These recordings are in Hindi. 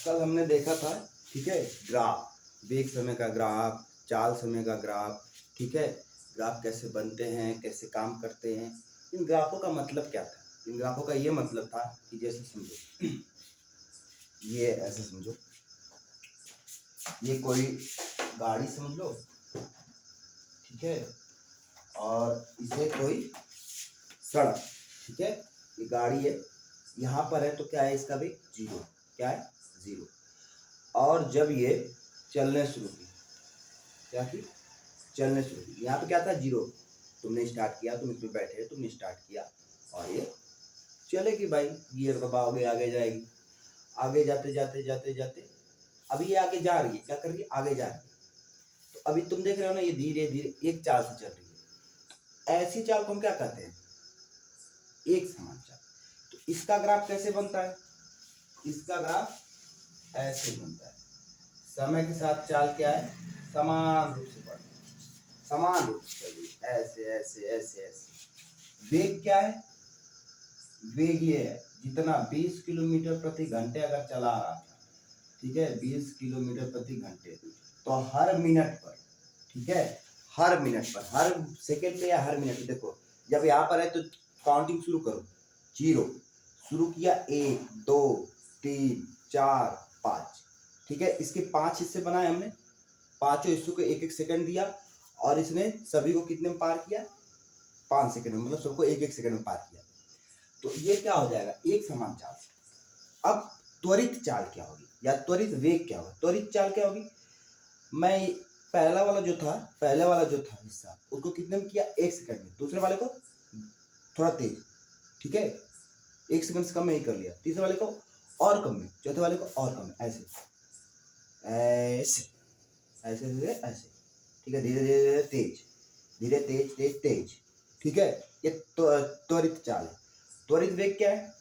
कल हमने देखा था, ठीक है, ग्राफ, वेग समय का ग्राफ, चाल समय का ग्राफ, ठीक है। ग्राफ कैसे बनते हैं, कैसे काम करते हैं, इन ग्राफों का मतलब क्या था। इन ग्राफों का ये मतलब था कि जैसे समझो, ये ऐसे समझो, ये कोई गाड़ी समझ लो, ठीक है, और इसे कोई सड़क, ठीक है। ये गाड़ी है, यहाँ पर है तो क्या है इसका भी जीरो, क्या है जीरो। और जब ये चलने शुरू की, क्या की चलने शुरू की, यहाँ पे क्या था जीरो, तुमने स्टार्ट किया, तुम इसमें बैठे, तुमने स्टार्ट किया और ये चलेगी भाई, गियर दबाओगे आगे जाएगी। आगे जाते जाते जाते जाते अभी ये आगे जा रही है, क्या कर रही है, आगे जा रही है। तो अभी तुम देख रहे हो ना, ये धीरे धीरे एक चाल से चल रही है। ऐसी चाल को हम क्या कहते हैं, एक समान चाल। तो इसका ग्राफ कैसे बनता है, इसका ग्राफ ऐसे बनता है। समय के साथ चाल क्या है, समान रूप से बढ़ती है, समान रूप से चल रही है, ऐसे ऐसे ऐसे ऐसे। वेग क्या है, वेग ये है, जितना 20 किलोमीटर प्रति घंटे अगर चला रहा था, ठीक है, 20 किलोमीटर प्रति घंटे, तो हर मिनट पर, ठीक है, हर मिनट पर, हर सेकेंड पे या हर मिनट पे, देखो जब यहाँ पर है तो काउंटिंग शुरू करो, जीरो शुरू किया, 1 2 3 4 5, ठीक है। इसके 5 हिस्से बनाए हमने, पांचों हिस्सों को एक एक सेकंड दिया, और इसने सभी को कितने में पार किया, 5 सेकंड में, मतलब सबको एक एक सेकंड में पार किया। तो ये क्या हो जाएगा, एक समान चाल से। अब त्वरित चाल क्या होगी, या त्वरित वेग क्या होगा, त्वरित चाल क्या होगी, मैं पहला वाला जो था, पहले वाला जो था हिस्सा, उसको कितने में किया, 1 सेकंड में, दूसरे वाले को थोड़ा तेज, ठीक है, 1 सेकंड से कम में ही कर लिया, तीसरे वाले को और कम में, चौथे वाले को और कम में, ऐसे ऐसे ऐसे ऐसे ऐसे, ठीक है, धीरे धीरे धीरे तेज, धीरे तेज तेज तेज, ठीक है। ये त्वरित चाल है। त्वरित वेग क्या है,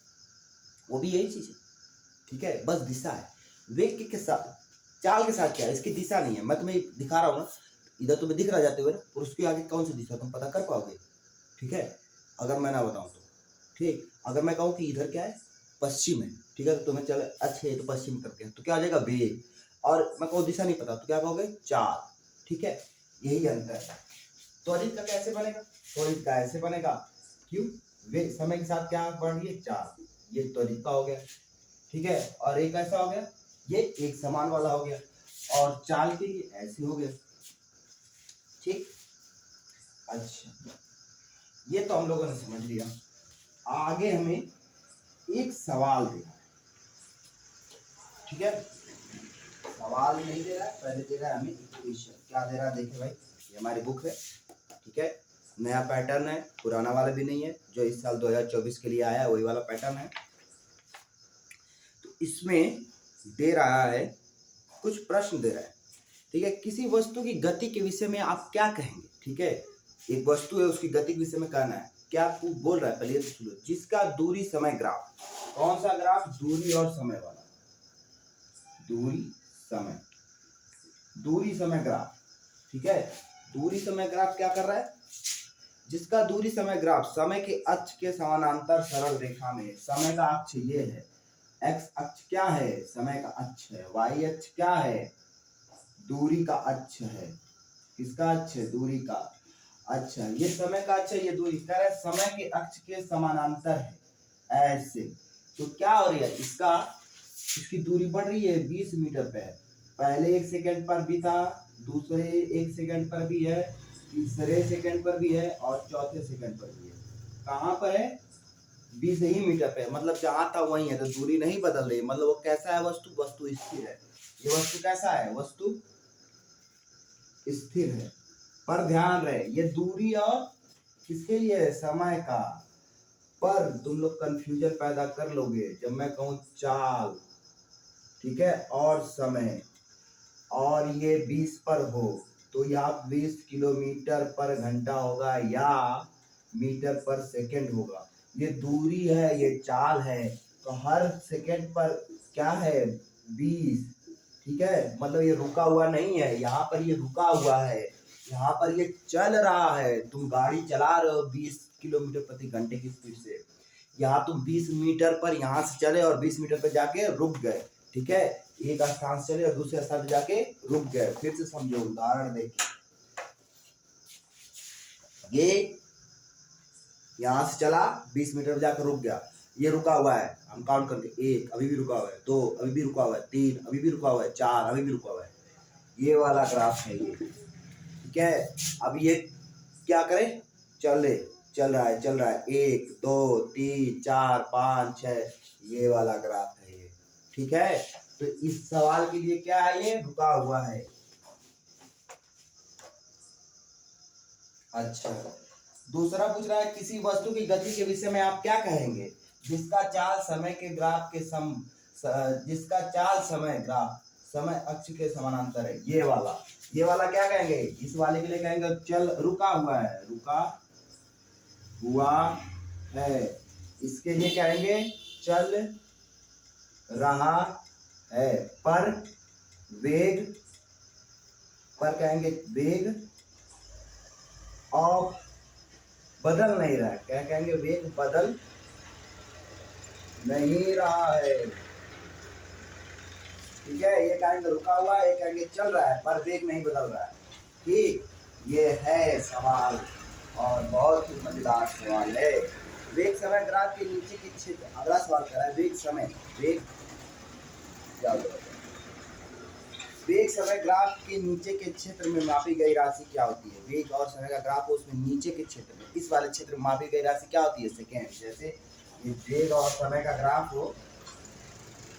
वो भी यही चीज है, ठीक है, बस दिशा है। वेग के साथ, चाल के साथ क्या है, इसकी दिशा नहीं है। मैं तुम्हें दिखा रहा हूँ ना, इधर तुम्हें दिख रहा जाते हुए ना, और उसके आगे कौन सी दिशा तुम पता कर पाओगे, ठीक है, अगर मैं ना बताऊँ तो। ठीक, अगर मैं कहूँ कि इधर क्या है, पश्चिम है, ठीक है, तो तुम्हें चले अच्छा ये तो पश्चिम करके है, तो क्या हो जाएगा वेग। और मैं कहूँ दिशा नहीं पता, तो क्या कहोगे, चाल, ठीक है। यही अंतर है। त्वरित का कैसे बनेगा, त्वरित का ऐसे बनेगा, क्यों, वेग समय के साथ क्या बढ़ रही है, चाल, ये त्वरित का हो गया, ठीक है। और एक ऐसा हो गया, ये एक समान वाला हो गया, और चाल के लिए ऐसे हो गया, ठीक। अच्छा, ये तो हम लोगों ने समझ लिया। आगे हमें एक सवाल दे रहा है, ठीक है, सवाल नहीं दे रहा है, पहले दे रहा है हमें इक्वेशन। क्या दे रहा है, देखे भाई, ये हमारी बुक है, ठीक है, नया पैटर्न है, पुराना वाला भी नहीं है, जो इस साल 2024 के लिए आया है वही वाला पैटर्न है। तो इसमें दे रहा है, कुछ प्रश्न दे रहा है, ठीक है। किसी वस्तु की गति के विषय में आप क्या कहेंगे, ठीक है, एक वस्तु है, उसकी गति के विषय में कहना है, क्या आपको बोल रहा है, पहले तो सुनो, जिसका दूरी समय ग्राफ, कौन सा ग्राफ, दूरी और समय वाला, दूरी समय, दूरी समय ग्राफ, ठीक है। दूरी समय ग्राफ क्या कर रहा है, जिसका दूरी समय ग्राफ समय के अक्ष के समानांतर सरल रेखा में, समय का अक्ष ये है, एक्स अक्ष क्या है, समय का अक्ष है, वाई अक्ष क्या है, दूरी का अक्ष है, किसका अक्ष है, दूरी का। अच्छा, ये समय का अक्ष है, ये दूरी, कह रहा है समय के अक्ष के समानांतर है, ऐसे। तो क्या हो रही है, इसका, इसकी दूरी बढ़ रही है, 20 मीटर पे है, पहले 1 सेकंड पर भी था, दूसरे 1 सेकंड पर भी है, तीसरे सेकंड पर भी है, और चौथे सेकंड पर भी है। कहाँ पर है, 20 ही मीटर पे, मतलब जहां था वही है, तो दूरी नहीं बदल रही, मतलब वो कैसा है, वस्तु, वस्तु स्थिर है। ये वस्तु कैसा है, वस्तु स्थिर है। पर ध्यान रहे, ये दूरी और किसके लिए है, समय का। पर तुम लोग कंफ्यूजन पैदा कर लोगे जब मैं कहूँ चाल, ठीक है, और समय, और ये 20 पर हो, तो यहाँ 20 किलोमीटर पर घंटा होगा या मीटर पर सेकंड होगा। ये दूरी है, ये चाल है, तो हर सेकंड पर क्या है, 20, ठीक है, मतलब ये रुका हुआ नहीं है, यहाँ पर ये रुका हुआ है, यहाँ पर ये चल रहा है। तुम गाड़ी चला रहे हो 20 किलोमीटर प्रति घंटे की स्पीड से, यहाँ तुम 20 मीटर पर यहाँ से चले और 20 मीटर पर जाके रुक गए, ठीक है, एक स्थान से चले और दूसरे स्थान पे जाके रुक गए। फिर से समझो, उदाहरण देखिए, ये यहाँ से चला 20 मीटर जाकर रुक गया, ये रुका हुआ है, हम काउंट करके 1 अभी भी रुका हुआ है, 2 अभी भी रुका हुआ है, 3 अभी भी रुका हुआ है, 4 अभी भी रुका हुआ है। ये वाला ग्राफ है ये, ठीक है। अब ये क्या करे, चल रहा है 1 2 3 4 5 6, ये वाला ग्राफ है ये, ठीक है। तो इस सवाल के लिए क्या है, ये रुका हुआ है। अच्छा, दूसरा पूछ रहा है, किसी वस्तु की गति के विषय में आप क्या कहेंगे जिसका चाल समय के ग्राफ के जिसका चाल समय ग्राफ समय अक्ष के समानांतर है। ये वाला क्या कहेंगे, इस वाले के लिए कहेंगे रुका हुआ है। इसके लिए कहेंगे चल रहा है, पर कहेंगे वेग और बदल नहीं रहा है। क्या कहेंगे, वेग बदल नहीं रहा है, ठीक है। ये कहेंगे रुका हुआ है, ये कहेंगे चल रहा है पर वेग नहीं बदल रहा है। ठीक, ये है सवाल और बहुत ही मजेदार सवाल है। वेग समय ग्राफ के नीचे के क्षेत्र, अगला सवाल कर रहा है वेग समय ग्राफ के नीचे के क्षेत्र में मापी गई राशि क्या होती है। वेग और समय का ग्राफ हो, उसमें नीचे के क्षेत्र में, इस वाले क्षेत्र में मापी गई राशि क्या होती है, सेकेंड। जैसे ये वेग और समय का ग्राफ हो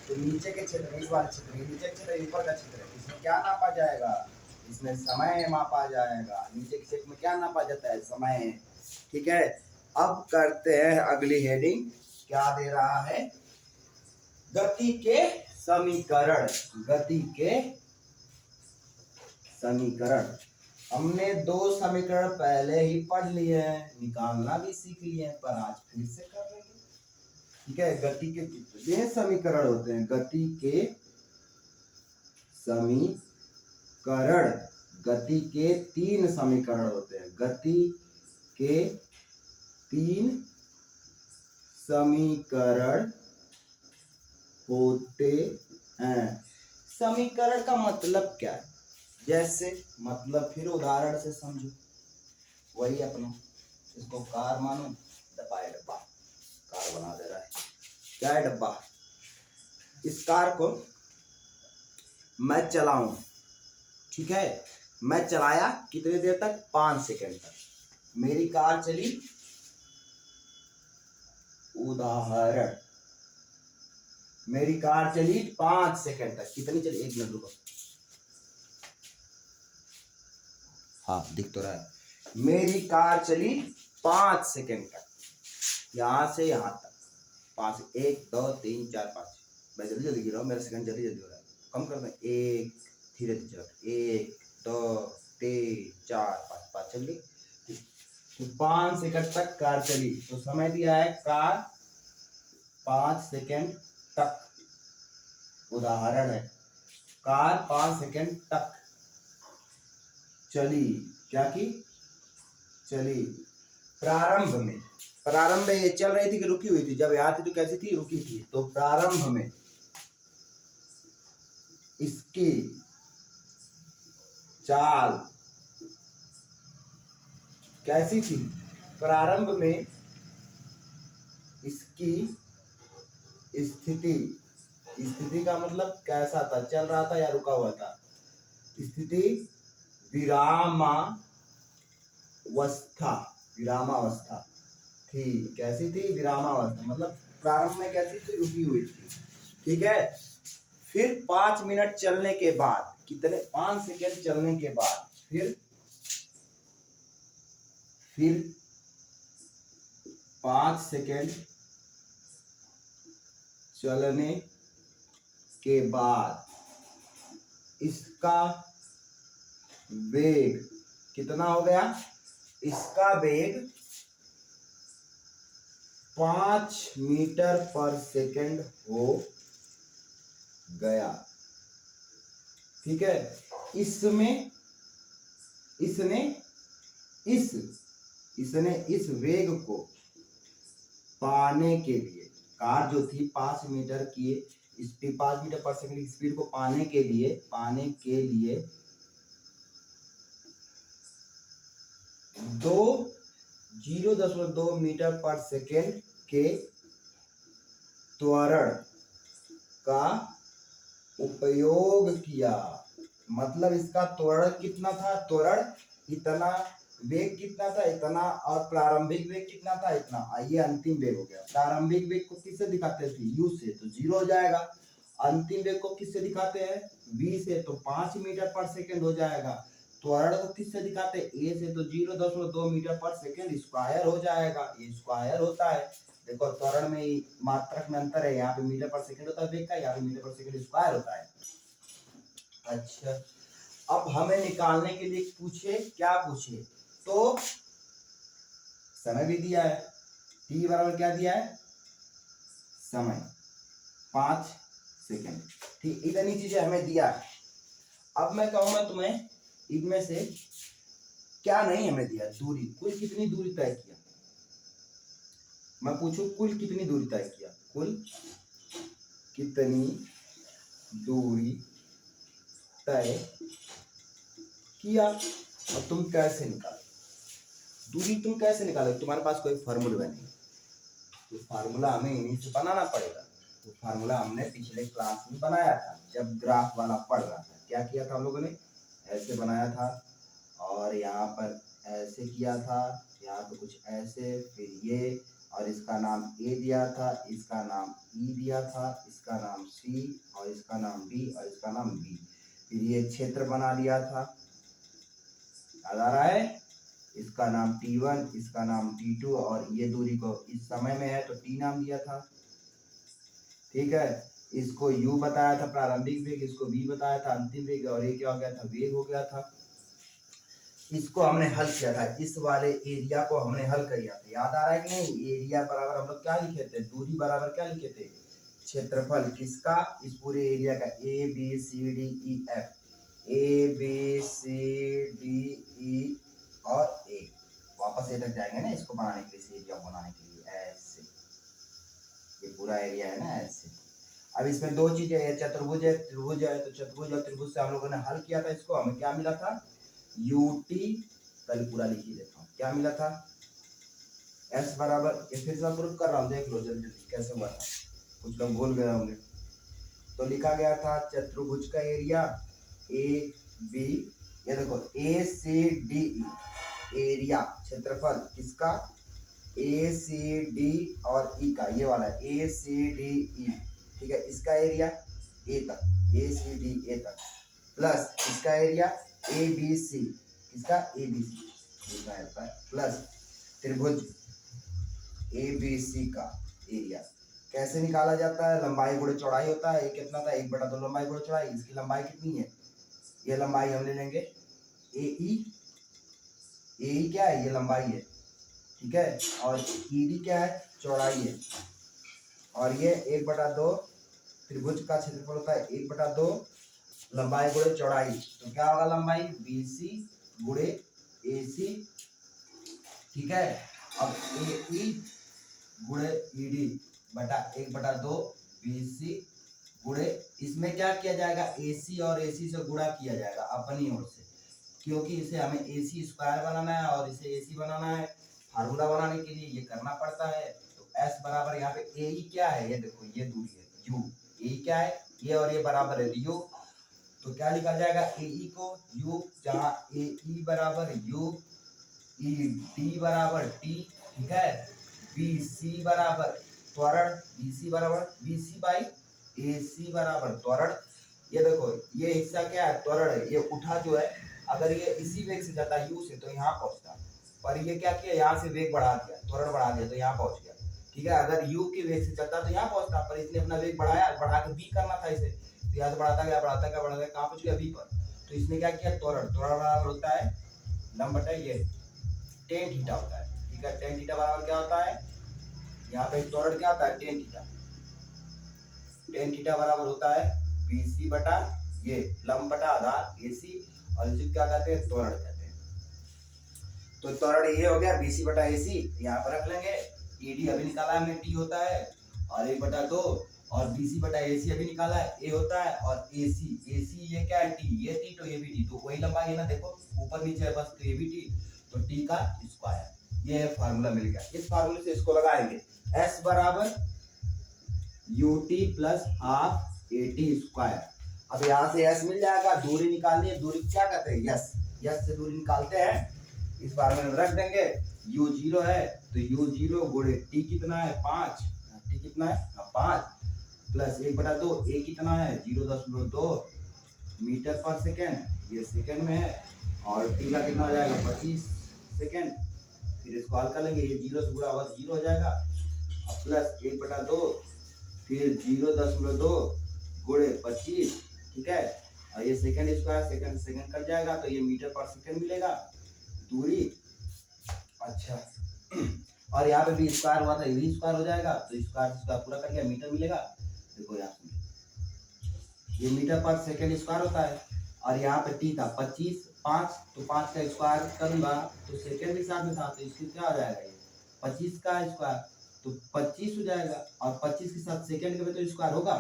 तो नीचे के क्षेत्र में, इस वाले क्षेत्र में, नीचे के क्षेत्र ऊपर का क्षेत्र है, इसमें क्या नापा जाएगा, इसमें समय मापा जाएगा। नीचे के क्षेत्र में क्या नापा जाता है, समय, ठीक है। अब करते हैं अगली हेडिंग, क्या दे रहा है, गति के समीकरण। हमने 2 समीकरण पहले ही पढ़ लिए हैं, निकालना भी सीख लिए हैं, पर आज फिर से कर लेंगे, ठीक है। गति के कितने समीकरण होते हैं, गति के गति के 3 समीकरण होते हैं, गति के 3 समीकरण होते हैं। समीकरण का मतलब क्या है, जैसे मतलब, फिर उदाहरण से समझो, वही अपना, इसको कार मानो, डब्बा है, डब्बा कार बना दे रहा है, क्या है डब्बा। इस कार को मैं चलाऊं, ठीक है, मैं चलाया कितने देर तक, 5 सेकंड तक, मेरी कार चली, उदाहरण, मेरी कार चली 5 सेकंड तक, कितनी चली, 1 मिनट रुको, हाँ दिख तो रहा है, मेरी कार चली 5 सेकंड तक, यहां से यहां तक 5, 1 2 3 4 5, मैं जल्दी जल्दी गिर रहा हूँ, मेरा सेकंड जल्दी जल्दी हो रहा है, कम कर दें, 1 धीरे धीरे, 1 2 3 4 5 चल गई। तो 5 सेकंड तक कार चली, तो समय दिया है कार 5 सेकंड तक, उदाहरण है, कार 5 सेकंड तक चली, क्या की, चली। प्रारंभ में ये चल रही थी कि रुकी हुई थी, जब यहाँ थी तो कैसी थी, रुकी थी। तो प्रारंभ में इसकी चाल कैसी थी, प्रारंभ में इसकी स्थिति का मतलब कैसा था, चल रहा था या रुका हुआ था, स्थिति विरामावस्था थी, कैसी थी, विरामावस्था, मतलब प्रारंभ में कैसी थी, रुकी हुई थी, ठीक है। फिर 5 मिनट चलने के बाद, कितने, 5 सेकंड चलने के बाद, फिर 5 सेकंड चलने के बाद इसका वेग कितना हो गया, इसका वेग 5 मीटर पर सेकंड हो गया, ठीक है। इसने इस वेग को पाने के लिए, कार जो थी 5 मीटर की स्पीड 5 मीटर पर सेकंड की स्पीड को पाने के लिए 0.2 मीटर पर सेकंड के त्वरण का उपयोग किया। मतलब इसका त्वरण कितना था, त्वरण इतना, वेग कितना था इतना, और प्रारंभिक वेग कितना था इतना। ये अंतिम वेग हो गया। प्रारंभिक वेग को किससे दिखाते थे, u से, तो 0 हो जाएगा। अंतिम वेग को किससे दिखाते हैं, v से, तो 5 मीटर पर सेकंड हो जाएगा। त्वरण को किससे दिखाते हैं, a से, तो 0.2 मीटर पर सेकंड स्क्वायर हो जाएगा। ये स्क्वायर होता है। देखो त्वरण में मात्रक में अंतर है, यहाँ पे मीटर पर सेकंड होता है वेग का, यहाँ पे मीटर पर सेकंड स्क्वायर होता है। अच्छा, अब हमें निकालने के लिए पूछे, क्या पूछे, तो समय भी दिया है, t बराबर क्या दिया है, समय 5 सेकंड। ठीक, इतनी चीजें हमें दिया है। अब मैं कहूंगा तुम्हें इनमें से क्या नहीं हमें दिया, दूरी, कुल कितनी दूरी तय किया। मैं पूछूं कुल कितनी दूरी तय किया, कुल कितनी दूरी तय किया। और तुम कैसे निकालो दूरी, तुम कैसे निकालो, तुम्हारे पास कोई फार्मूला नहीं, तो फार्मूला हमें इन्हीं से बनाना पड़ेगा। तो फार्मूला हमने पिछले क्लास में बनाया था, जब ग्राफ वाला पढ़ रहा था। क्या किया था हम लोगों ने, ऐसे बनाया था, और यहाँ पर ऐसे किया था, यहाँ पे कुछ ऐसे, फिर ये, और इसका नाम a दिया था, इसका नाम e दिया था, इसका नाम c, और इसका नाम b, और इसका नाम b। फिर ये क्षेत्र बना लिया था, याद आ रहा है, इसका नाम t1, इसका नाम t2, और ये दूरी को इस समय में है तो t नाम दिया था। ठीक है, इसको u बताया था प्रारंभिक वेग, इसको v बताया था अंतिम वेग, और ये क्या हो गया था, वेग हो गया था। इसको हमने हल किया था, इस वाले एरिया को हमने हल किया था, याद आ रहा है कि नहीं। एरिया बराबर हम लोग क्या लिखे थे, दूरी बराबर क्या लिखे थे, क्षेत्रफल किसका, इस पूरे एरिया का, a b c d e f, a b c d e और a। वापस ये तक जाएंगे ना इसको बनाने के लिए, एरिया बनाने के लिए, ऐसे ये पूरा एरिया है ना, ऐसे। अब इसमें दो चीजें है, चतुर्भुज है, त्रिभुज है, तो चतुर्भुज और त्रिभुज से हम लोगों ने हल किया था इसको, हमें क्या मिला था, ut, पहले पूरा लिख ही देता हूँ, क्या मिला था, s बराबर, फिर से प्रूफ कर रहा हूँ, देख लो जल्दी कैसे हुआ था, कुछ लोग भूल गए होंगे। तो लिखा गया था चतुर्भुज का एरिया a b, ये देखो a c d e, area क्षेत्रफल किसका, a c d और e का, ये वाला a c d e, ठीक है, इसका एरिया a तक, a c d a तक, प्लस इसका एरिया a b c, इसका a b c, प्लस त्रिभुज a b c का एरिया। कैसे निकाला जाता है, लंबाई गुणे चौड़ाई होता है। ये कितना था, 1/2 लंबाई गुणे चौड़ाई। इसकी लंबाई कितनी है, ये लंबाई हम ले लेंगे AE, AE क्या है, ये लंबाई है, ठीक है, और ED क्या है, चौड़ाई है, और ये 1/2 त्रिभुज का क्षेत्रफल होता है, 1/2 लंबाई गुणे चौड़ाई, तो क्या होगा लंबाई, BC गुणे AC, ठीक है। अब AE गुणे ED बटा 1/2 BC गुणे, इसमें क्या किया जाएगा, AC और AC से गुणा किया जाएगा अपनी ओर से, क्योंकि इसे हमें AC स्क्वायर बनाना है और इसे AC बनाना है। फार्मूला बनाने के लिए ये करना पड़ता है। तो S बराबर, यहाँ पे AE क्या है, ये देखो ये दूरी है U, AE क्या है, ये और ये बराबर है U, तो क्या लिखा जाएगा, AE को U, जहाँ AE बराबर U, ED बराबर T, ठीक है, BC बराबर त्वरण, BC बराबर BC बाई AC बराबर त्वरण। ये देखो ये हिस्सा क्या है, त्वरण है, ये उठा जो है, अगर ये इसी वेग से जाता U से तो यहाँ पहुंचता, पर ये क्या किया, यहाँ से वेग बढ़ा दिया, त्वरण बढ़ा दिया, तो यहाँ पहुंच गया, ठीक है। अगर U के वेग से चलता तो यहाँ पहुंचता, पर इसने अपना वेग बढ़ाया, बढ़ा के B करना था इसे, तो यहाँ से बढ़ाता गया बढ़ाता गया बढ़ाता गया, कहाँ पहुंच गया, B पर। तो इसने क्या किया, त्वरण, त्वरण बराबर होता है लंब बटा ये टेन थीटा होता है, ठीक है। टेन थीटा बराबर क्या होता है, यहाँ पे त्वरण क्या होता है, टेन थीटा, टेन थीटा बराबर होता है BC बटा ये लंब बटा आधार AC, और इसे क्या कहते हैं, त्वरण कहते हैं। तो त्वरण ये हो गया BC बटा AC, यहाँ पर रख लेंगे। ED अभी निकाला हमने, T होता है और 1/2, और BC बटा AC अभी निकाला है, A होता है, और AC ये क्या है, T, ये T तो ये भी T, तो वही लंबाई है ना, देखो ऊपर नीचे है बस, तो ये भी T, तो T का स्क्वायर। ये फार्मूला मिल गया। इस फार्मूले से इसको लगाएंगे, S बराबर UT plus half AT square. अब यहाँ से S मिल जाएगा, दूरी निकालनी है, दूरी क्या कहते हैं, यस, यस से दूरी निकालते हैं, इस बार में रख देंगे, U0 है तो U0 गुणे T कितना है 5, T कितना है 5 प्लस 1/2, A कितना है 0.2 मीटर पर सेकेंड, ये सेकेंड में है, और T का कितना हो जाएगा 25 सेकेंड। फिर इसको हल कर लेंगे, ये 0 से गुणा हुआ 0 हो जाएगा, अब प्लस 1/2 फिर 0.2 गुणे 25, ठीक है, और ये second square second second cut जाएगा, तो ये मीटर पर सेकंड मिलेगा दूरी। अच्छा और यहाँ पे भी स्क्वायर हुआ था, ये भी स्क्वायर हो जाएगा, तो स्क्वायर स्क्वायर पूरा कर गया, मीटर मिलेगा। देखो यहाँ ये मीटर पर सेकंड स्क्वायर होता है, और यहाँ पे T था 25, 5 तो 5 का स्क्वायर करूंगा तो सेकंड के साथ में था, तो इसके क्या हो जाएगा, ये 25 का स्क्वायर तो 25 हो जाएगा, और 25 के साथ सेकंड के भी तो स्क्वायर होगा,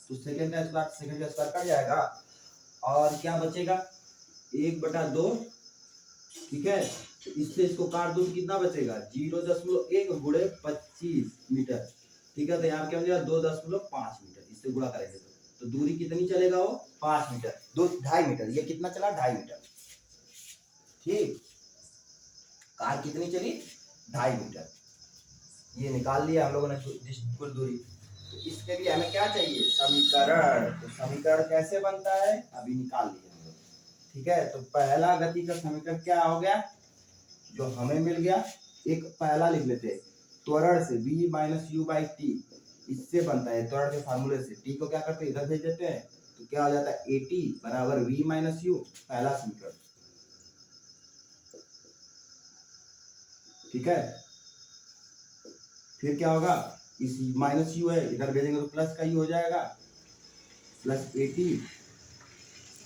तो सेकंड का स्क्वायर सेकंड का स्क्वायर कट जाएगा, और क्या बचेगा 1/2, ठीक है, तो इससे इसको काट दो, कितना बचेगा 0.1 गुणे 25 मीटर, ठीक है, तो यहाँ क्या हो जाएगा 2.5 मीटर, इससे गुणा करेंगे तो दूरी कितनी चलेगा वो 5 मीटर, 2.5 मीटर, ये कितना चला 2.5 मीटर, ठीक, कार कितनी चली 2.5 मीटर, ये निकाल लिया हम लोगों ने कुल दूरी। तो इसके लिए हमें क्या चाहिए समीकरण, तो समीकरण कैसे बनता है अभी निकाल लिया हम लोग, ठीक है, तो पहला गति का समीकरण क्या हो गया जो हमें मिल गया, एक पहला लिख लेते हैं, त्वरण से v minus you by T, इससे बनता है त्वरण के फार्मूले से, टी को क्या करते हैं इधर भेज देते हैं, तो क्या हो जाता है AT बराबर v माइनस यू, पहला समीकरण, ठीक है, फिर क्या होगा इस माइनस यू है इधर भेजेंगे तो प्लस का यू हो जाएगा, प्लस AT,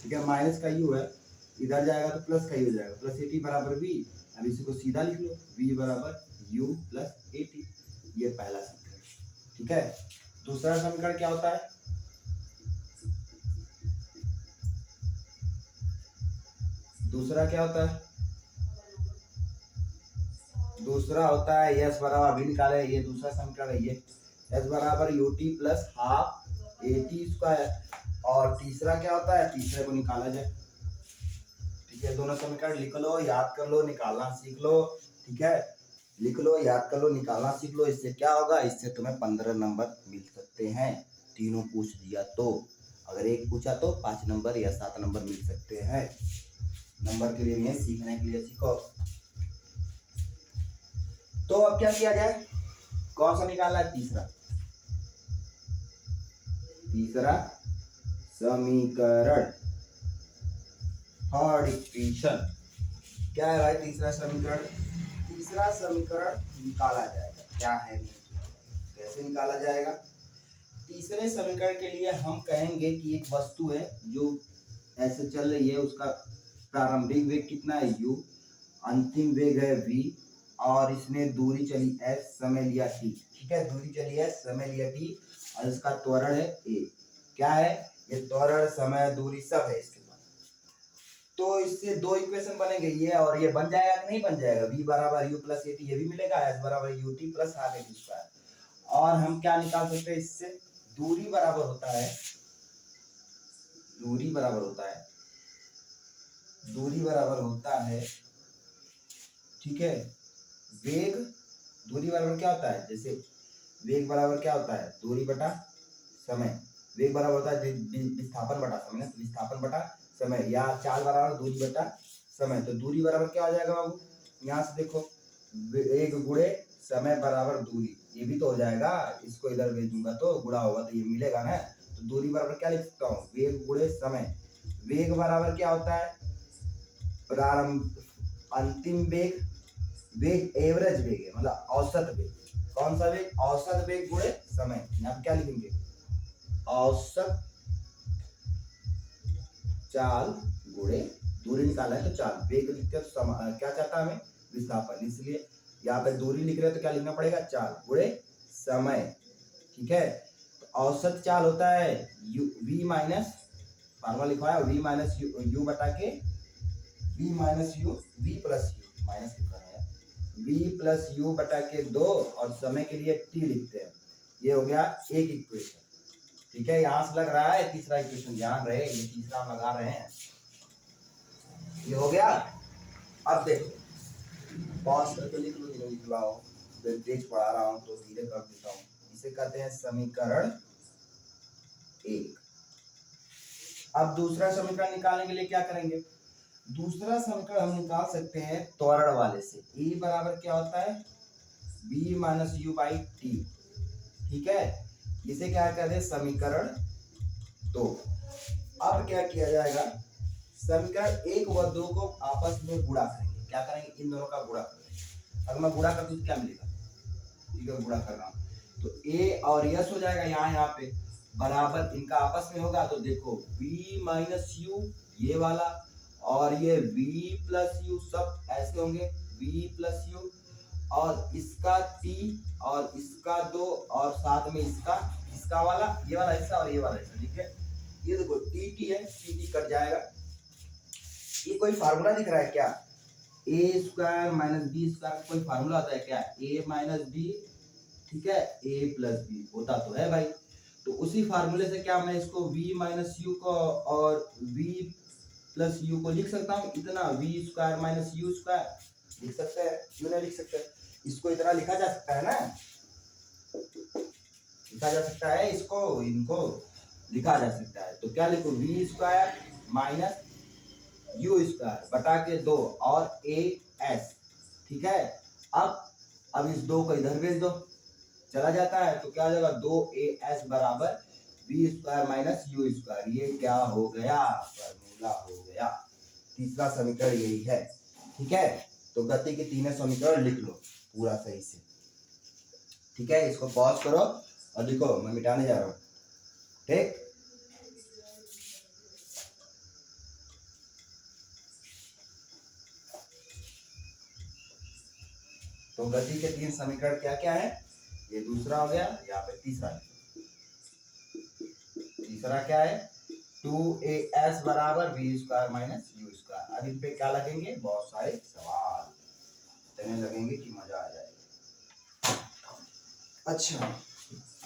ठीक है, माइनस का यू है इधर जाएगा तो प्लस का यू हो जाएगा, प्लस AT बराबर v, अब इसी को सीधा लिख लो v बराबर u प्लस AT, ये पहला समीकरण, ठीक है। दूसरा समीकरण क्या होता है, दूसरा क्या होता है, दूसरा होता है s बराबर, अभी निकाले ये दूसरा समीकरण है, ये s बराबर UT plus half AT square, और तीसरा क्या होता है, तीसरे को निकाला जाए, ठीक है, दोनों समीकरण लिख लो, याद कर लो, निकालना सीख लो, ठीक है, लिख लो, याद कर लो, निकालना सीख लो, इससे क्या होगा, इससे तुम्हें 15 नंबर मिल सकते हैं, तीनों पूछ दिया तो, अगर एक पूछा तो 5 नंबर या 7 नंबर मिल सकते हैं, नंबर के लिए नहीं, सीखने के लिए सीखो। तो अब क्या किया जाए, कौन सा निकालना है, तीसरा, तीसरा समीकरण, थर्ड इक्वेशन, क्या है भाई तीसरा समीकरण, तीसरा समीकरण निकाला जाएगा, क्या है कैसे निकाला जाएगा, तीसरे समीकरण के लिए हम कहेंगे कि एक वस्तु है जो ऐसे चल रही है, उसका प्रारंभिक वेग कितना है u, अंतिम वेग है v, और इसने दूरी चली s, समय लिया t, ठीक है, दूरी चली s, समय लिया t, और इसका त्वरण है a, क्या है ये त्वरण समय दूरी सब है इसके पास, तो इससे दो इक्वेशन बनेंगे, ये और ये बन जाएगा कि नहीं बन जाएगा, v बराबर u प्लस AT, ये भी मिलेगा, s बराबर UT plus half AT square, और हम क्या निकाल सकते हैं इससे, दूरी बराबर होता है, दूरी बराबर होता है, दूरी बराबर होता है, ठीक है, वेग, दूरी बराबर क्या होता है, जैसे वेग बराबर क्या होता है दूरी बटा समय, वेग बराबर होता है विस्थापन बटा समय, विस्थापन बटा समय, या चाल बराबर दूरी बटा समय, तो दूरी बराबर क्या हो जाएगा बाबू, यहाँ से देखो वेग गुणे समय बराबर दूरी, ये भी तो हो जाएगा, इसको इधर भेजूंगा तो गुणा होगा तो ये मिलेगा ना, तो दूरी बराबर क्या लिख सकता हूँ वेग गुणे समय, वेग बराबर क्या होता है प्रारंभ, अंतिम वेग, वेग एवरेज वेग है, मतलब औसत वेग, कौन सा वेग, औसत वेग गुणे समय, यहाँ पे क्या लिखेंगे औसत चाल गुणे दूरी निकालना है तो चाल, वेग लिखते हैं तो क्या चाहता है हमें विस्थापन, इसलिए यहाँ पे दूरी लिख रहे हैं तो क्या लिखना पड़ेगा चाल गुणे समय, ठीक है, तो औसत चाल होता है v माइनस, फार्मूला लिखवाया v माइनस यू बटा के v minus you v plus you minus लिखा है v प्लस यू बटा के 2 और समय के लिए t लिखते हैं। ये हो गया एक इक्वेशन। ठीक है, यहां से लग रहा है तीसरा इक्वेशन, ध्यान रहे ये तीसरा हम लगा रहे हैं। ये हो गया। अब देखो पॉज करके लिख लो, ये लिख रहा हूँ, तेज पढ़ा रहा हूँ तो धीरे कर देता हूँ। इसे कहते हैं समीकरण 1। अब दूसरा समीकरण निकालने के लिए क्या करेंगे? दूसरा समीकरण हम निकाल सकते हैं त्वरण वाले से। E बराबर क्या होता है b minus you by T. ठीक है, इसे क्या कहते हैं समीकरण 2। अब क्या किया जाएगा, समीकरण 1 व 2 को आपस में गुणा करेंगे। क्या करेंगे? इन दोनों का गुणा करेंगे। अगर मैं गुणा कर दूं तो क्या मिलेगा? ठीक है, गुणा कर रहा हूं तो a और यस हो जाएगा यहाँ पे बराबर, इनका आपस में होगा तो देखो v माइनस यू ये वाला और ये v प्लस यू सब ऐसे होंगे, v प्लस यू और इसका t और इसका 2 और साथ में इसका वाला ये वाला हिस्सा और ये वाला हिस्सा। ठीक है, ये देखो टी है, टी कट जाएगा। ये कोई फार्मूला दिख रहा है क्या? ए स्क्वायर माइनस बी स्क्वायर कोई फार्मूला होता है क्या? ए माइनस बी, ठीक है, ए प्लस बी होता तो है भाई। तो उसी फार्मूले से क्या मैं इसको v माइनस यू को और v प्लस यू को लिख सकता हूँ इतना, v square minus u square लिख सकते हैं, क्यों नहीं लिख सकते? इसको इतना लिखा जा सकता है ना, लिखा जा सकता है, इसको इनको लिखा जा सकता है। तो क्या लिखो v square minus u square बटा के 2 और ए एस। ठीक है, अब इस 2 को इधर भेज दो, चला जाता है तो क्या हो जाएगा 2as बराबर b square minus u square. ये क्या हो गया? फॉर्मूला हो गया। तीसरा समीकरण यही है। ठीक है, तो गति के तीनों समीकरण लिख लो पूरा सही से। ठीक है, इसको पॉज करो और लिखो, मैं मिटाने जा रहा हूँ। ठीक, तो गति के 3 समीकरण क्या क्या है? ये दूसरा हो गया, यहाँ पे तीसरा। तीसरा क्या है? 2as बराबर b square minus u square. अब इन पे क्या लगेंगे? बहुत सारे सवाल देने लगेंगे कि मजा आ जाएगा। अच्छा,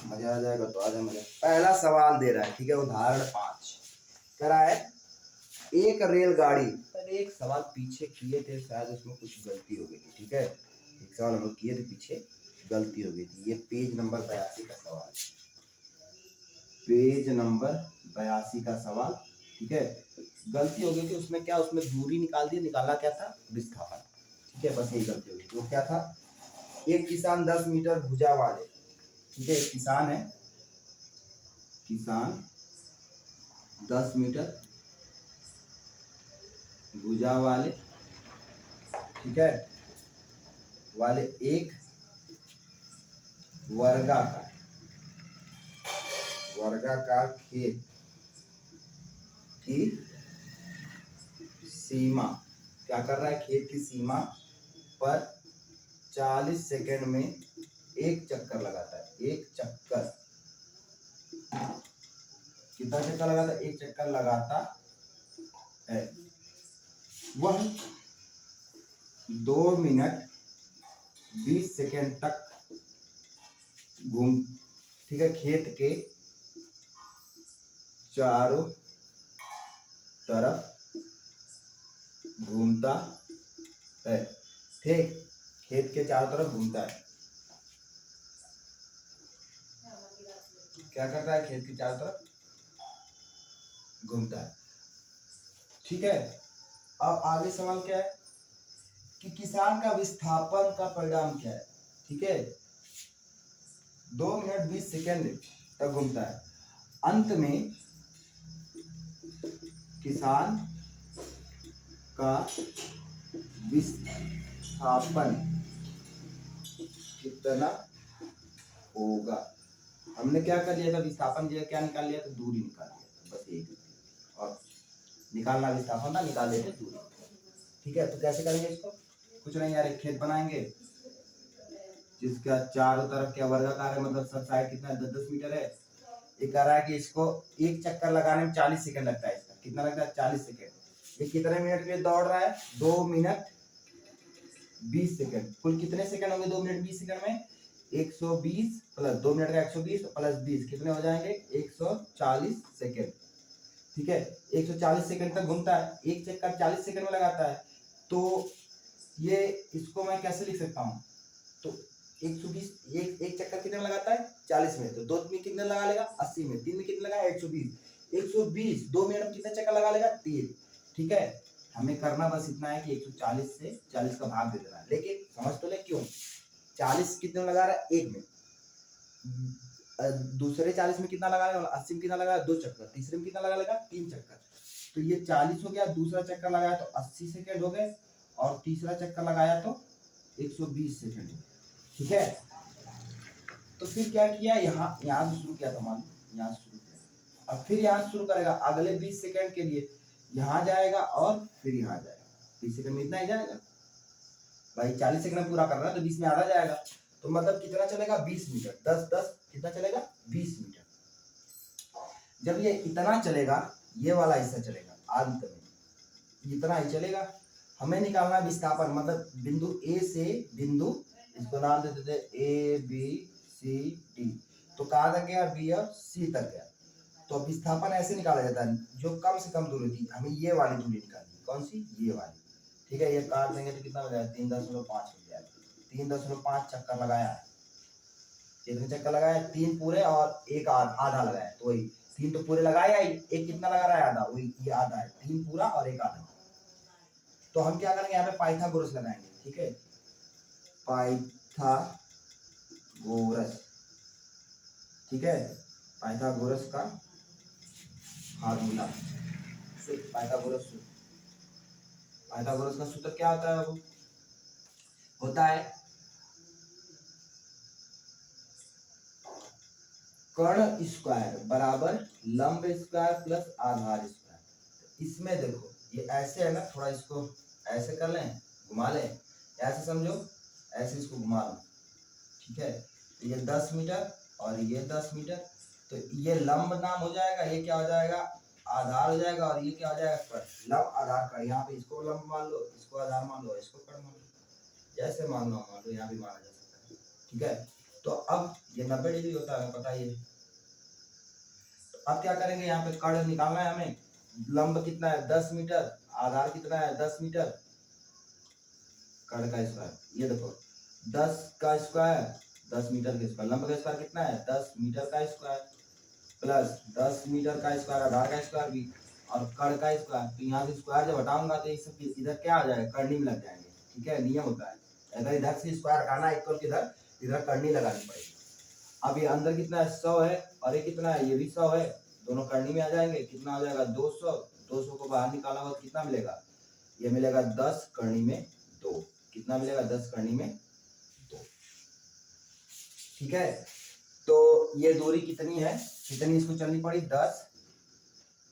मजा आ जाएगा तो आ जाए मजा। पहला सवाल दे रहा है, ठीक है, उदाहरण 5 कह रहा है एक रेलगाड़ी। पहले एक सवाल पीछे किए थे, शायद उसमें कुछ गलती हो गई थी। ठीक है, एक सवाल हम लोग किए थे पीछे, गलती हो गई थी। ये पेज नंबर 82 का सवाल, पेज नंबर 82 का सवाल। ठीक है, गलती हो गई थी उसमें। क्या उसमें दूरी निकाल दी, निकाला क्या था? विस्थापन। ठीक है, बस यही गलती हो गई। तो क्या था? एक किसान 10 मीटर भुजा वाले, ठीक है, एक किसान है, किसान 10 मीटर भुजा वाले, ठीक है, वाले एक वर्गाकार खेत की सीमा, क्या कर रहा है? खेत की सीमा पर 40 सेकंड में एक चक्कर लगाता है। एक चक्कर, कितना चक्कर लगाता है? एक चक्कर लगाता है। वह 2 मिनट 20 सेकंड तक घूम, ठीक है, खेत के चारों तरफ घूमता है। ठीक, खेत के चारों तरफ घूमता है। क्या करता है? खेत के चारों तरफ घूमता है। ठीक है, अब आगे सवाल क्या है कि किसान का विस्थापन का परिणाम क्या है? ठीक है, 2 मिनट 20 सेकंड तक घूमता है। अंत में किसान का विस्थापन कितना होगा? हमने क्या कर लिया था? विस्थापन जो है क्या निकाल लिया था? दूरी निकाल लिया था, बस यही। और निकालना विस्थापन था, निकाल लेते दूरी। ठीक है, तो कैसे करेंगे इसको? कुछ नहीं यार, एक खेत बनाएंगे जिसका चारों तरफ क्या वर्गाकार है, मतलब सब साइड कितना है? 10-10 मीटर है। ये कह रहा है कि इसको एक चक्कर लगाने में 40 सेकंड लगता है। इसका कितना लगता है? 40 सेकंड। ये कितने मिनट के लिए दौड़ रहा है? 2 मिनट 20 सेकंड। कुल कितने सेकंड होंगे 2 मिनट 20 सेकंड में? 120 प्लस 2 मिनट का 120 प्लस 20 कितने हो जाएंगे? 140 सेकंड। ठीक है, 140 सेकंड तक घूमता है, एक चक्कर 40 सेकंड में लगाता है। तो ये इसको मैं कैसे लिख सकता हूँ? तो 120 एक चक्कर कितने में लगाता है? 40 में। तो 2 में कितने लगा लेगा? 80 में। 3 में कितने लगा? 120 2 मिनट में कितने चक्कर लगा लेगा? 3। ठीक है, हमें करना बस इतना है कि 140 से 40 का भाग दे देना है। लेकिन समझ तो ले क्यों 40 कितने में लगा रहा है? 1 में। दूसरे 40 में कितना लगा लेगा? 80 में कितना लगा? 2 चक्कर। तीसरे में कितना लगा लेगा? 3 चक्कर। तो ये 40 हो गया, दूसरा चक्कर लगाया तो 80 सेकंड हो गए, और तीसरा चक्कर लगाया तो 120 सेकंड। ठीक है, तो फिर क्या किया? यहाँ से शुरू किया था, मान लो यहाँ से शुरू किया, अब फिर यहाँ से शुरू करेगा अगले 20 सेकंड के लिए, यहाँ जाएगा और फिर यहाँ जाएगा। 20 सेकंड में इतना ही जाएगा भाई, 40 सेकंड में पूरा करना है तो 20 में आधा जाएगा। तो मतलब कितना चलेगा? 20 मीटर। 10 कितना चलेगा? 20 मीटर। जब ये इतना चलेगा, ये वाला हिस्सा चलेगा अंत में, इतना ही चलेगा। हमें निकालना विस्थापन, मतलब बिंदु ए से बिंदु, इसको नाम दे देते ए बी सी डी। तो कहाँ तक गया? बी और सी तक गया। तो विस्थापन ऐसे निकाला जाता है, जो कम से कम दूरी थी, हमें ये वाली दूरी निकालनी है। कौन सी? ये वाली। ठीक है, ये काट देंगे तो कितना हो जाएगा? 3.5 हो जाएगा। 3.5 चक्कर लगाया है। कितने चक्कर लगाया? 3 पूरे और एक आधा लगाया। तो वही 3 तो पूरे लगाया ही, एक कितना लगा रहा है? आधा। वही ये आधा है, 3 पूरा और एक आधा। तो हम क्या करेंगे? यहाँ पे पाइथागोरस लगाएंगे। ठीक है, पाइथागोरस। ठीक है, पाइथागोरस का फार्मूला, पाइथागोरस का सूत्र क्या होता है? वो होता है कर्ण स्क्वायर बराबर लंब स्क्वायर प्लस आधार स्क्वायर। इसमें देखो ये ऐसे है ना, थोड़ा इसको ऐसे कर लें, घुमा लें, ऐसे समझो, ऐसे इसको घुमा लो। ठीक है, तो ये 10 मीटर और ये 10 मीटर, तो ये लंब नाम हो जाएगा, ये क्या हो जाएगा? आधार हो जाएगा, और ये क्या हो जाएगा? कर्ण। लंब आधार कर्ण। यहाँ पे इसको लंब मान लो, इसको आधार मान लो, इसको कर्ण मान लो, जैसे मान लो यहाँ भी माना जा सकता है। ठीक है, तो अब ये 90 डिग्री होता है, पता ही है। अब क्या करेंगे? यहाँ पे कर्ण निकालना है हमें। लंब कितना है? 10 मीटर। आधार कितना है? 10 मीटर। कर्ण का स्क्वायर, ये देखो 10 का स्क्वायर 10 मीटर का स्क्वायर। लंब का स्क्वायर कितना है? 10 मीटर का स्क्वायर प्लस 10 मीटर का स्क्वायर, आधार का स्क्वायर भी, और कर्ण का स्क्वायर। तो यहाँ से स्क्वायर जब हटाऊंगा तो सब इधर क्या आ जाएगा? कर्णी में लग जाएंगे। ठीक है, नियम होता है, अगर इधर से स्क्वायर हटाना है इक्वल इधर, इधर कर्णी लगानी पड़ेगी। अब ये अंदर कितना है? 100 है, और ये कितना है? ये भी 100 है। दोनों कर्णी में आ जाएंगे, कितना हो जाएगा? 200। 200 को बाहर निकाला हुआ कितना मिलेगा? ये मिलेगा 10 कर्णी में 2। कितना मिलेगा? 10 कर्णी में 2। ठीक है, तो ये दूरी कितनी है? कितनी इसको चलनी पड़ी? 10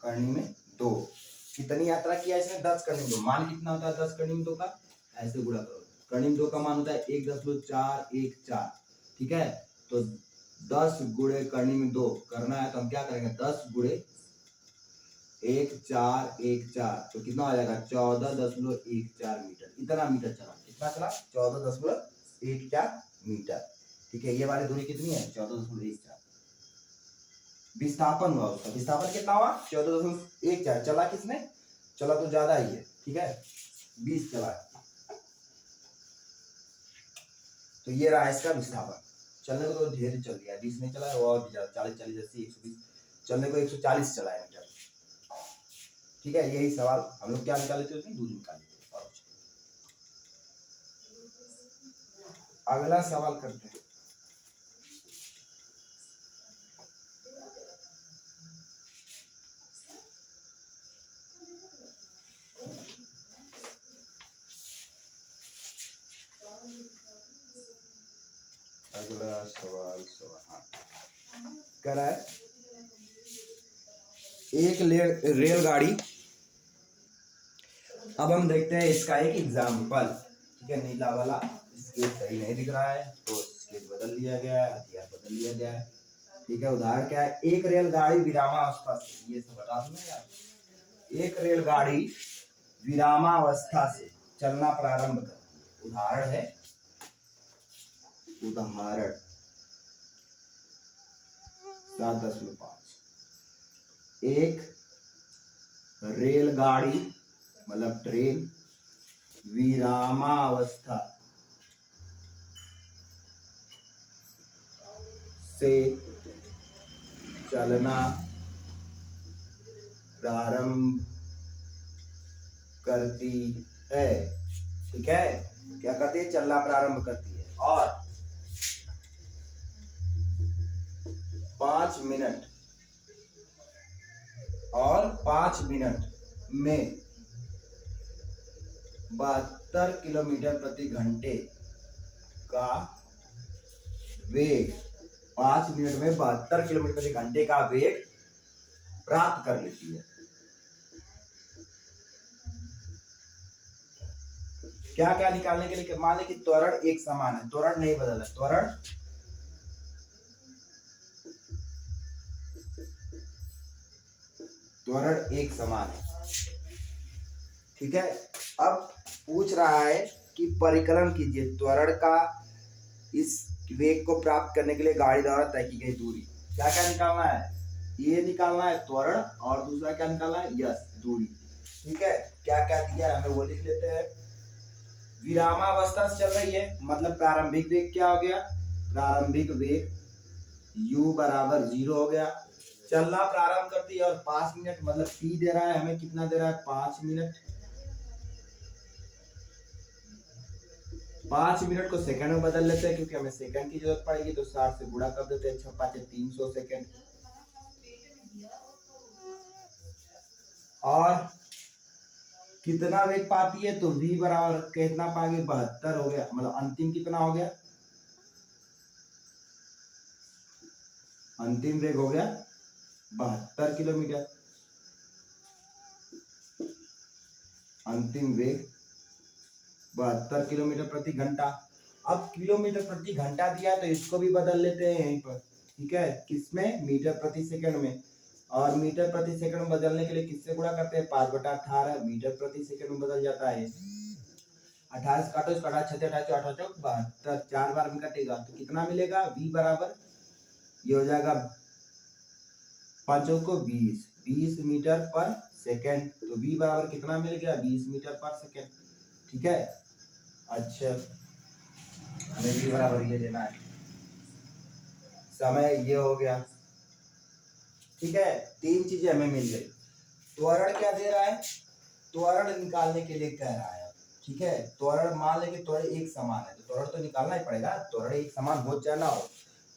कर्णी में 2। कितनी यात्रा किया इसने? 10 कर्णी में 2। मान कितना होता है 10 कर्णी में 2 का? ऐसे गुणा करो। कर्णी में 2 का मान होता है 1.414। ठीक है, तो 10 गुणे कर्णी में 2 करना है, तो हम क्या करेंगे? 10 गुणे 1414, तो कितना आ जाएगा? 14.14 मीटर। इतना मीटर चला। कितना चला? 14.14 मीटर। ठीक है, ये वाली दूरी कितनी है? 14.14। विस्थापन हुआ उसका। विस्थापन कितना हुआ? 14.14। चला किसने? चला तो ज्यादा ही है। ठीक है, 20 चला है। तो ये रहा इसका विस्थापन। चलने को तो धीरे चल गया, 20 नहीं चला है, वो और 40 40 80 120, चलने को 140 चला है मीटर। ठीक है, यही सवाल हम लोग क्या निकाले थे? उसमें दूरी निकाली थी। और अगला सवाल करते हैं। अगला सवाल कह रहा है एक रेलगाड़ी। अब हम देखते हैं इसका एक एग्जाम्पल। ठीक है, नीला वाला स्केच सही नहीं दिख रहा है, तो स्केच बदल लिया गया है, हथियार बदल लिया गया है। ठीक है, उदाहरण क्या है, एक रेलगाड़ी विरामावस्था से, ये सब बता दूं मैं यार। एक रेलगाड़ी विरामावस्था से चलना प्रारंभ करती है। उदाहरण है, उदाहरण 7.5, एक रेलगाड़ी मतलब ट्रेन विरामावस्था से चलना प्रारंभ करती है। ठीक है, क्या करती है, चलना प्रारंभ करती है। और 5 मिनट में 72 किलोमीटर प्रति घंटे का वेग, 5 मिनट में 72 किलोमीटर प्रति घंटे का वेग प्राप्त कर लेती है। क्या क्या निकालने के लिए, मान लें कि त्वरण एक समान है, त्वरण नहीं बदला, त्वरण एक समान है। ठीक है, अब पूछ रहा है कि परिकलन कीजिए त्वरण का इस वेग को प्राप्त करने के लिए गाड़ी द्वारा तय की गई दूरी। क्या क्या निकालना है, ये निकालना है त्वरण, और दूसरा क्या निकालना है, यस, दूरी। ठीक है, क्या क्या दिया है हमें वो लिख लेते हैं। विरामावस्था से चल रही है, मतलब प्रारंभिक वेग क्या हो गया, प्रारंभिक वेग u बराबर 0 हो गया। चलना प्रारंभ करती है और 5 मिनट मतलब t दे रहा है हमें, कितना दे रहा है, 5 मिनट। 5 मिनट को सेकंड में बदल लेते हैं क्योंकि हमें सेकंड की जरूरत पड़ेगी, तो 60 से गुणा कर देते हैं, 6 5 300 सेकंड। और कितना वेग पाती है, तो v बराबर कितना पाएंगे, 72 हो गया, मतलब अंतिम कितना हो गया, अंतिम वेग हो गया 72 किलोमीटर। अंतिम वेग 72 किलोमीटर प्रति घंटा। अब किलोमीटर प्रति घंटा दिया तो इसको भी बदल लेते हैं यहीं पर। ठीक है, किसमें, मीटर प्रति सेकंड में। और मीटर प्रति सेकंड में बदलने के लिए किससे गुणा करते हैं, 5/18 मीटर प्रति सेकंड में बदल जाता है। 18 काटो, इसको 18 6 18 18 72, 4 बार में कटेगा तो कितना मिलेगा, v बराबर ये हो जाएगा 5 को 20 मीटर पर सेकंड। तो v बराबर कितना मिल गया, 20 मीटर पर सेकंड। ठीक है, अच्छा हमें v बराबर ये लेना है, समय ये हो गया। ठीक है, 3 चीजें हमें मिल गई। त्वरण क्या दे रहा है, त्वरण निकालने के लिए कह रहा है। ठीक है, त्वरण मान लें कि त्वरण एक समान है, तो त्वरण तो निकालना ही पड़ेगा, त्वरण एक समान हो चाहे ना हो।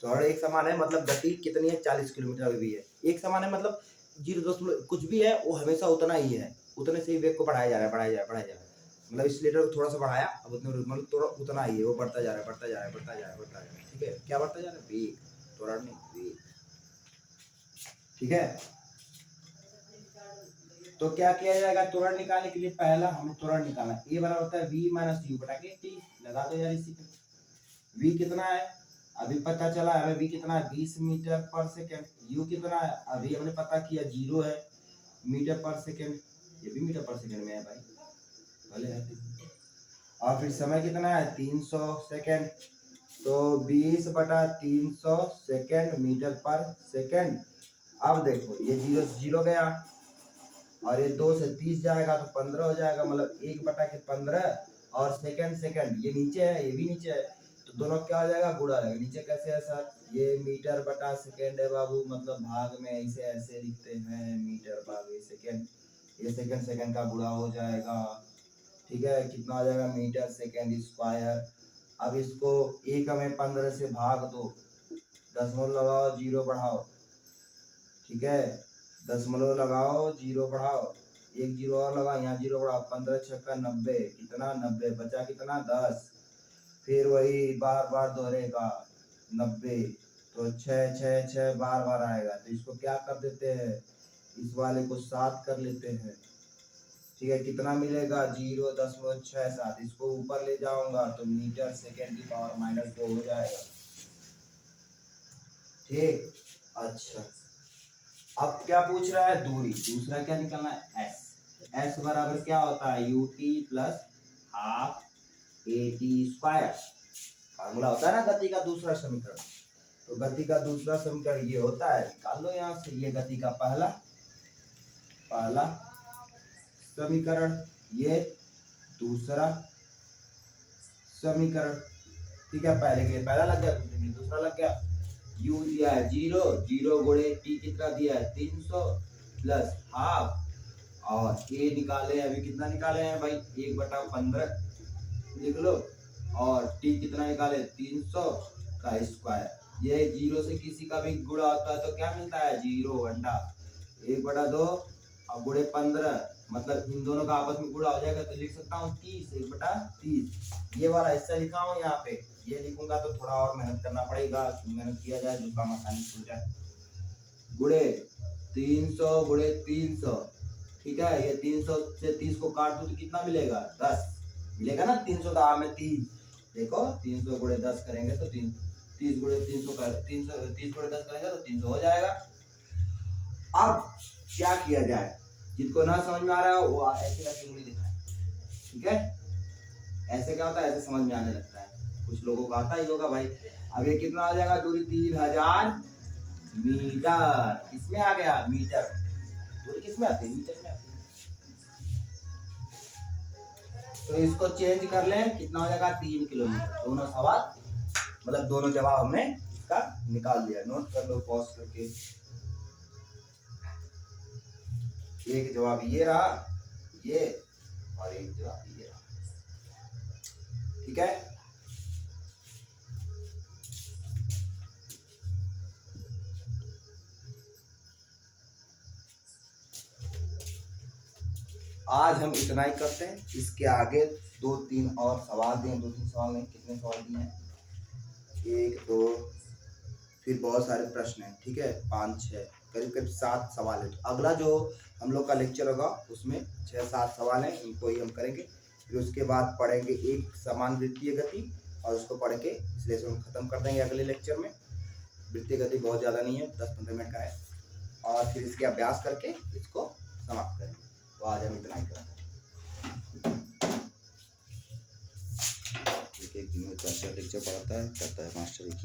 त्वरण एक समान है मतलब गति कितनी है, 40 किलोमीटर भी है, एक समान है मतलब 0 कुछ भी है वो हमेशा उतना ही है, उतने से ही वेग को बढ़ाया जा रहा है, बढ़ाया जा रहा है। मतलब इस लीटर को थोड़ा सा बढ़ाया, अब उतने मतलब थोड़ा उतना ही है, वो बढ़ता जा रहा है, बढ़ता जा रहा है, बढ़ता जा रहा है, बढ़ता जा रहा है। ठीक है, क्या बढ़ता जा रहा है, वेग, त्वरण नहीं, वेग। ठीक है, तो क्या किया जाएगा, त्वरण निकालने के लिए पहला हमें त्वरण निकालना है, ए बराबर होता है v माइनस यू बटा के टी। लगा दो यार इसी पे, v कितना है अभी पता चला है हमें, v कितना है 20 मीटर पर सेकंड। u कितना है अभी हमने पता किया 0 है मीटर पर सेकंड, ये भी मीटर पर सेकंड में है भाई, भले है। और फिर समय कितना है 300 सेकंड, तो 20/300 सेकंड मीटर पर सेकंड। अब देखो ये 0 से 0 गया, और ये 2 से 30 जाएगा तो 15 हो जाएगा, मतलब 1/15। और सेकंड सेकंड ये नीचे है, ये भी नीचे है, तो दोनों क्या हो जाएगा, गुणा रहेगा। नीचे कैसे है सर, ये मीटर बटा सेकंड है बाबू, मतलब भाग में इसे ऐसे लिखते हैं, मीटर भागे सेकंड, ये सेकंड सेकंड का गुणा हो जाएगा। ठीक है, कितना हो जाएगा, मीटर सेकंड स्क्वायर। अब इसको एक में 15 से भाग दो, दशमलव लगाओ, 0 बढ़ाओ। ठीक है, दशमलव लगाओ, 0 बढ़ाओ, एक 0 और लगाओ, यहाँ 0 बढ़ाओ, 15 छक्का 90, कितना 90, बचा कितना 10। फिर वही बार बार दोहरेगा 90, तो 6 6 6 बार बार आएगा, तो इसको क्या कर देते हैं, इस वाले को 7 कर लेते हैं। ठीक है, कितना मिलेगा, 0.67। इसको ऊपर ले जाऊंगा तो मीटर सेकेंड की पावर -2 हो जाएगा। ठीक, अच्छा, अब क्या पूछ रहा है? दूरी। दूसरा क्या निकालना है? एस। एस बराबर क्या होता है? U T plus half A T square. Formula होता है ना गति का दूसरा समीकरण। तो गति का दूसरा समीकरण ये होता है, निकाल लो यहाँ से। ये गति का पहला समीकरण, ये दूसरा समीकरण। ठीक है, पहले के पहला लग गया, दूसरे के दूसरा लग गया। u दिया है 0, 0 गुणे टी कितना दिया है? 300 प्लस हाफ, और a निकाले अभी, कितना निकाले हैं भाई? 1/15 लिख लो। और t कितना निकाले? 300 का स्क्वायर। ये 0 से किसी का भी गुणा होता है तो क्या मिलता है? 0 अंडा 1/2 और गुणे 15, मतलब इन दोनों का आपस में गुणा हो जाएगा तो लिख सकता हूँ 30, 1/30। ये वाला हिस्सा लिखा हूँ यहाँ पे। ये लिखूंगा तो थोड़ा और मेहनत करना पड़ेगा, मेहनत किया जाए जो काम आसानी से हो जाए। गुणे 300 गुणे 300, ठीक है। ये 300 से 30 को काट दूं तो कितना मिलेगा? 10 मिलेगा ना। 300 का में 30, देखो 300 गुणे 10 करेंगे तो 30 गुणे 300 कर 300, 30 गुणे 10 करेंगे तो 300 हो जाएगा। अब क्या किया जाए? जिसको ना समझ में आ रहा है वो ऐसे करके उंगली दिखाए, ठीक है। ऐसे क्या होता है? ऐसे समझ में आने लगता है। कुछ लोगों को आता ही होगा भाई। अब ये कितना आ जाएगा? दूरी 3000 मीटर। किसमें आ गया? मीटर। दूरी किसमें आती है? मीटर में आती है। तो इसको चेंज कर लें, कितना हो जाएगा? 3 किलोमीटर। दोनों सवाल मतलब दोनों जवाब हमने इसका निकाल लिया। नोट कर लो पॉज करके। एक जवाब ये रहा, ये, और एक जवाब ये रहा, ठीक है। आज हम इतना ही करते हैं। इसके आगे 2-3 और सवाल दिए, 2-3 सवाल नहीं, कितने सवाल दिए हैं? 1 2, फिर बहुत सारे प्रश्न हैं, ठीक है। 5-6, करीब करीब 7 सवाल है। अगला जो हम लोग का लेक्चर होगा उसमें 6-7 सवाल हैं, इनको ही हम करेंगे। फिर उसके बाद पढ़ेंगे एक समान वृत्तीय गति, और उसको पढ़ के इस लेसन को खत्म कर देंगे अगले लेक्चर में। वृत्तीय गति बहुत ज़्यादा नहीं है, 10-15 मिनट का है, और फिर इसके अभ्यास करके इसको समाप्त करेंगे। तो आज हम इतना ही करेंगे। एक दिन में 4-4 लेक्चर पढ़ाता है, करता है मास्टर।